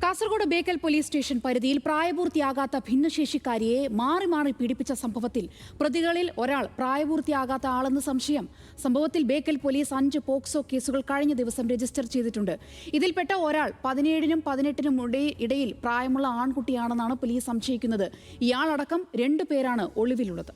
Kasaragod Bekal police station പരിധിയിൽ പ്രായപൂർത്തിയാകാത്ത ഭിന്നശേഷിക്കാരിയെ മാറി മാറി പീഡിപ്പിച്ച സംഭവത്തിൽ പ്രതികളിൽ ഒരാൾ പ്രായപൂർത്തിയാകാത്ത ആളെന്ന് സംശയം. സംഭവത്തിൽ ബേക്കൽ പോലീസ് 5 പോക്സോ കേസുകൾ കഴിഞ്ഞ ദിവസം രജിസ്റ്റർ ചെയ്തിട്ടുണ്ട്. ഇതിൽപ്പെട്ട ഒരാൾ 17-നും 18-നും ഇടയിൽ പ്രായമുള്ള ആൺകുട്ടിയാണെന്നാണ് പോലീസ് സംശയിക്കുന്നത്. ഇയാളടക്കം 2 പേരാണ് ഒളിവിലുള്ളത്.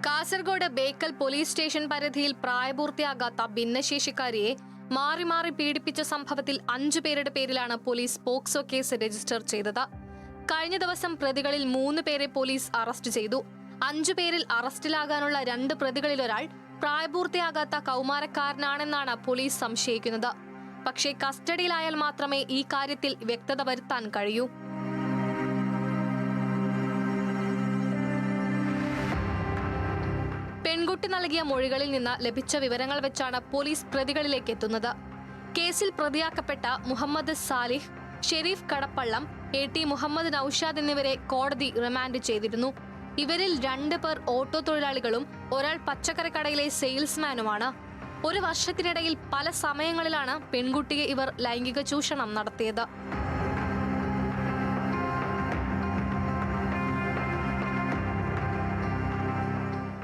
കാസർഗോഡ് ബേക്കൽ പോലീസ് സ്റ്റേഷൻ പരിധിയിൽ പ്രായപൂർത്തിയാകാത്ത ഭിന്നശേഷിക്കാരിയെ മാറി മാറി പീഡിപ്പിച്ച സംഭവത്തിൽ 5 പേരുടെ പേരിലാണ് പോലീസ് പോക്സോ കേസ് രജിസ്റ്റർ ചെയ്തത്. കഴിഞ്ഞ ദിവസം പ്രതികളിൽ 3 പേരെ പോലീസ് അറസ്റ്റ് ചെയ്തു. 5 പേരിൽ അറസ്റ്റിലാകാനുള്ള 2 പ്രതികളിൽ ഒരാൾ പ്രായപൂർത്തിയാകാത്ത കൗമാരക്കാരനാണെന്നാണ് പോലീസ് സംശയിക്കുന്നത്. പക്ഷേ കസ്റ്റഡിയിലായാൽ മാത്രമേ ഈ കാര്യത്തിൽ വ്യക്തത വരുത്താൻ കഴിയൂ. പെൺകുട്ടി നൽകിയ മൊഴികളിൽ നിന്ന് ലഭിച്ച വിവരങ്ങൾ വെച്ചാണ് പോലീസ് പ്രതികളിലേക്ക് എത്തുന്നത്. കേസിൽ പ്രതിയാക്കപ്പെട്ട മുഹമ്മദ് സാലിഹ്, ഷെരീഫ് കടപ്പള്ളം, AT മുഹമ്മദ് നൌഷാദ് എന്നിവരെ കോടതി റിമാൻഡ് ചെയ്തിരുന്നു. ഇവരിൽ 2 പേർ ഓട്ടോ തൊഴിലാളികളും ഒരാൾ പച്ചക്കറിക്കടയിലെ സെയിൽസ്മാനുമാണ്. 1 വർഷത്തിനിടയിൽ പല സമയങ്ങളിലാണ് പെൺകുട്ടിയെ ഇവർ ലൈംഗിക ചൂഷണം നടത്തിയത്.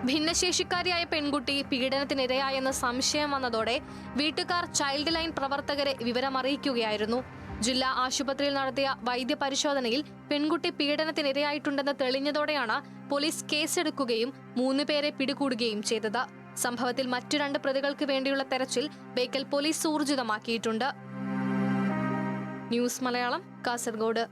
ഭിന്നശേഷിക്കാരിയായ പെൺകുട്ടി പീഡനത്തിനിരയായെന്ന് സംശയം വന്നതോടെ വീട്ടുകാർ ചൈൽഡ് ലൈൻ പ്രവർത്തകരെ വിവരമറിയിക്കുകയായിരുന്നു. ജില്ലാ ആശുപത്രിയിൽ നടത്തിയ വൈദ്യപരിശോധനയിൽ പെൺകുട്ടി പീഡനത്തിനിരയായിട്ടുണ്ടെന്ന് തെളിഞ്ഞതോടെയാണ് പോലീസ് കേസെടുക്കുകയും 3 പേരെ പിടികൂടുകയും ചെയ്തത്. സംഭവത്തിൽ മറ്റു 2 പ്രതികൾക്ക് വേണ്ടിയുള്ള തെരച്ചിൽ ബേക്കൽ പോലീസ് ഊർജിതമാക്കിയിട്ടുണ്ട്. ന്യൂസ് മലയാളം, കാസർഗോഡ്.